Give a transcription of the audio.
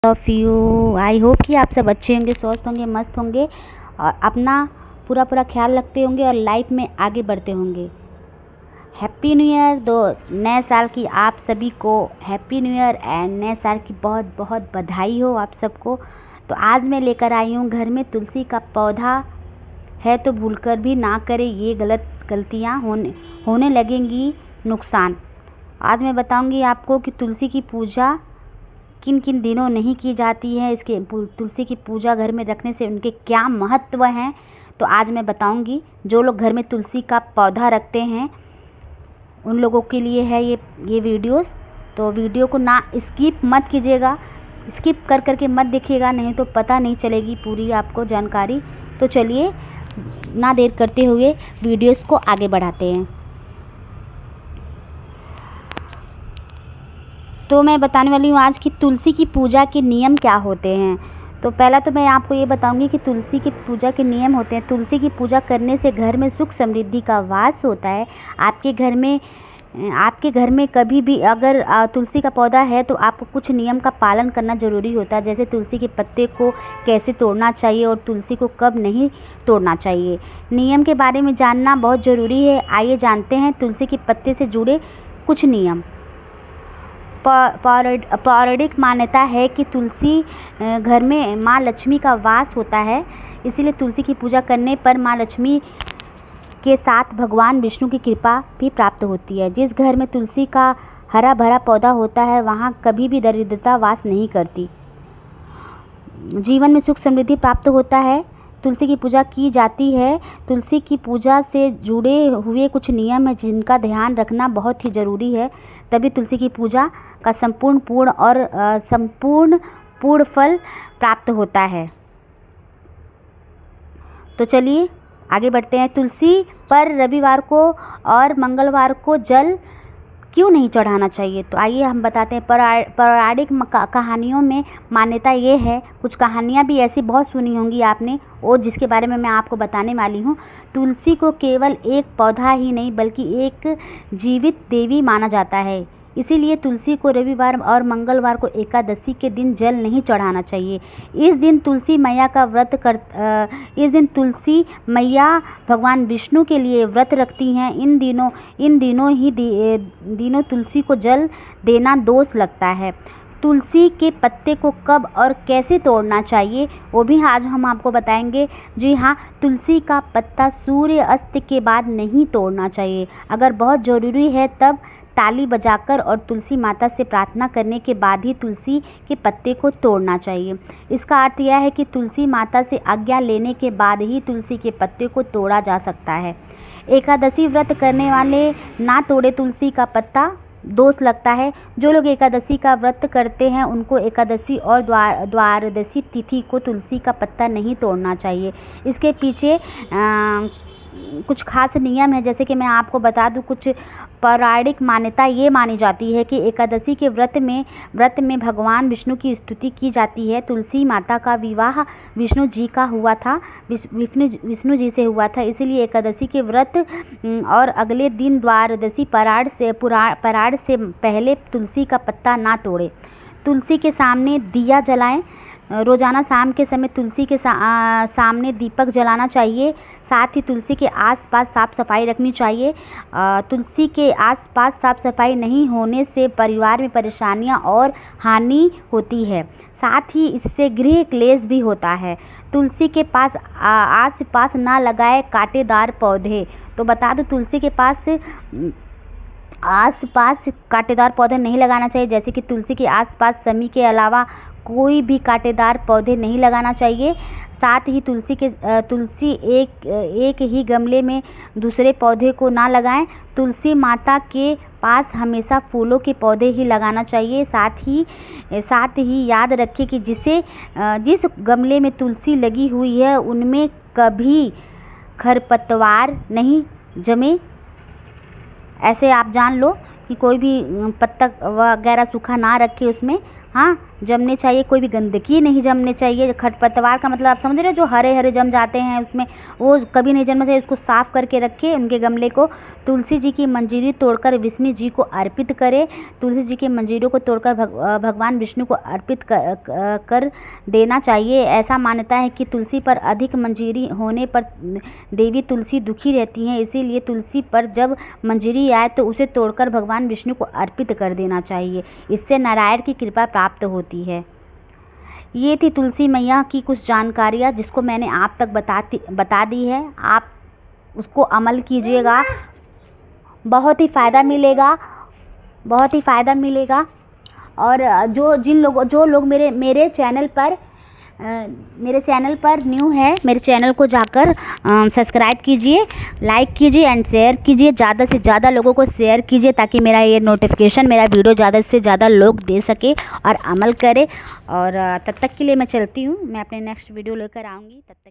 Of you. I hope कि आप सब अच्छे होंगे, स्वस्थ होंगे, मस्त होंगे और अपना पूरा ख्याल रखते होंगे और लाइफ में आगे बढ़ते होंगे। Happy new year. नए साल की आप सभी को हैप्पी न्यू ईयर एंड नए साल की बहुत बहुत बधाई हो आप सबको। तो आज मैं लेकर आई हूँ, घर में तुलसी का पौधा है तो भूलकर भी ना करें, ये गलतियाँ होने लगेंगी नुकसान। आज मैं बताऊंगी आपको कि तुलसी की पूजा किन किन दिनों नहीं की जाती है, इसके तुलसी की पूजा घर में रखने से उनके क्या महत्व हैं। तो आज मैं बताऊंगी, जो लोग घर में तुलसी का पौधा रखते हैं उन लोगों के लिए है ये वीडियोस। तो वीडियो को ना स्किप मत कीजिएगा, स्किप कर के मत देखिएगा, नहीं तो पता नहीं चलेगी पूरी आपको जानकारी। तो चलिए ना देर करते हुए वीडियोस को आगे बढ़ाते हैं। तो मैं बताने वाली हूँ आज कि तुलसी की पूजा के नियम क्या होते हैं। तो पहला तो मैं आपको ये बताऊंगी कि तुलसी की पूजा के नियम होते हैं। तुलसी की पूजा करने से घर में सुख समृद्धि का वास होता है। आपके घर में कभी भी अगर तुलसी का पौधा है तो आपको कुछ नियम का पालन करना ज़रूरी होता है, जैसे तुलसी के पत्ते को कैसे तोड़ना चाहिए और तुलसी को कब नहीं तोड़ना चाहिए। नियम के बारे में जानना बहुत ज़रूरी है। आइए जानते हैं तुलसी के पत्ते से जुड़े कुछ नियम। पौराणिक मान्यता है कि तुलसी घर में माँ लक्ष्मी का वास होता है, इसीलिए तुलसी की पूजा करने पर माँ लक्ष्मी के साथ भगवान विष्णु की कृपा भी प्राप्त होती है। जिस घर में तुलसी का हरा भरा पौधा होता है वहाँ कभी भी दरिद्रता वास नहीं करती, जीवन में सुख समृद्धि प्राप्त होता है। तुलसी की पूजा की जाती है। तुलसी की पूजा से जुड़े हुए कुछ नियम हैं जिनका ध्यान रखना बहुत ही ज़रूरी है, तभी तुलसी की पूजा का संपूर्ण पूर्ण फल प्राप्त होता है। तो चलिए आगे बढ़ते हैं। तुलसी पर रविवार को और मंगलवार को जल क्यों नहीं चढ़ाना चाहिए, तो आइए हम बताते हैं। पौराणिक कहानियों में मान्यता ये है, कुछ कहानियाँ भी ऐसी बहुत सुनी होंगी आपने, और जिसके बारे में मैं आपको बताने वाली हूँ। तुलसी को केवल एक पौधा ही नहीं बल्कि एक जीवित देवी माना जाता है, इसीलिए तुलसी को रविवार और मंगलवार को एकादशी के दिन जल नहीं चढ़ाना चाहिए। इस दिन तुलसी मैया भगवान विष्णु के लिए व्रत रखती हैं। इन दिनों तुलसी को जल देना दोष लगता है। तुलसी के पत्ते को कब और कैसे तोड़ना चाहिए वो भी आज हम आपको बताएंगे। जी हाँ, तुलसी का पत्ता सूर्य अस्त के बाद नहीं तोड़ना चाहिए। अगर बहुत ज़रूरी है तब ताली बजाकर और तुलसी माता से प्रार्थना करने के बाद ही तुलसी के पत्ते को तोड़ना चाहिए। इसका अर्थ यह है कि तुलसी माता से आज्ञा लेने के बाद ही तुलसी के पत्ते को तोड़ा जा सकता है। एकादशी व्रत करने वाले ना तोड़े तुलसी का पत्ता, दोष लगता है। जो लोग एकादशी का व्रत करते हैं उनको एकादशी और द्वादशी तिथि को तुलसी का पत्ता नहीं तोड़ना चाहिए। इसके पीछे कुछ खास नियम है, जैसे कि मैं आपको बता दूं। कुछ पौराणिक मान्यता ये मानी जाती है कि एकादशी के व्रत में भगवान विष्णु की स्तुति की जाती है। तुलसी माता का विवाह विष्णु जी का हुआ था, विष्णु जी से हुआ था, इसीलिए एकादशी के व्रत और अगले दिन द्वादशी पराड़ से पहले तुलसी का पत्ता ना तोड़े। तुलसी के सामने दिया जलाएं। रोज़ाना शाम के समय तुलसी के सामने दीपक जलाना चाहिए। साथ ही तुलसी के आसपास साफ़ सफाई रखनी चाहिए। तुलसी के आसपास साफ़ सफाई नहीं होने से परिवार में परेशानियां और हानि होती है, साथ ही इससे गृह क्लेश भी होता है। तुलसी के पास आस-पास ना लगाए कांटेदार पौधे। तो बता दो, तुलसी के आस-पास कांटेदार पौधे नहीं लगाना चाहिए, जैसे कि तुलसी के आसपास समी के अलावा कोई भी कांटेदार पौधे नहीं लगाना चाहिए। साथ ही तुलसी एक ही गमले में दूसरे पौधे को ना लगाएं। तुलसी माता के पास हमेशा फूलों के पौधे ही लगाना चाहिए। साथ ही याद रखें कि जिस गमले में तुलसी लगी हुई है उनमें कभी खरपतवार नहीं जमे। ऐसे आप जान लो कि कोई भी पत्ता वगैरह सूखा ना रखे उसमें। हाँ, जमने चाहिए, कोई भी गंदगी नहीं जमने चाहिए। खरपतवार का मतलब आप समझ रहे हो, जो हरे हरे जम जाते हैं उसमें, वो कभी नहीं जमना चाहिए। उसको साफ़ करके रखें उनके गमले को। तुलसी जी की मंजीरी तोड़कर विष्णु जी को अर्पित करें। तुलसी जी की मंजीरों को तोड़कर भगवान विष्णु को अर्पित कर देना चाहिए। ऐसा मान्यता है कि तुलसी पर अधिक मंजीरी होने पर देवी तुलसी दुखी रहती हैं, इसीलिए तुलसी पर जब मंजीरी आए तो उसे तोड़कर भगवान विष्णु को अर्पित कर देना चाहिए। इससे नारायण की कृपा प्राप्त होती है। ये थी तुलसी मैया की कुछ जानकारियाँ जिसको मैंने आप तक बता दी है। आप उसको अमल कीजिएगा, बहुत ही फ़ायदा मिलेगा, बहुत ही फ़ायदा मिलेगा। और जो लोग मेरे चैनल पर न्यू है, मेरे चैनल को जाकर सब्सक्राइब कीजिए, लाइक कीजिए एंड शेयर कीजिए। ज़्यादा से ज़्यादा लोगों को शेयर कीजिए ताकि मेरा ये नोटिफिकेशन, मेरा वीडियो ज़्यादा से ज़्यादा लोग दे सके और अमल करें। और तब तक के लिए मैं चलती हूँ, मैं अपने नेक्स्ट वीडियो लेकर आऊँगी। तब तक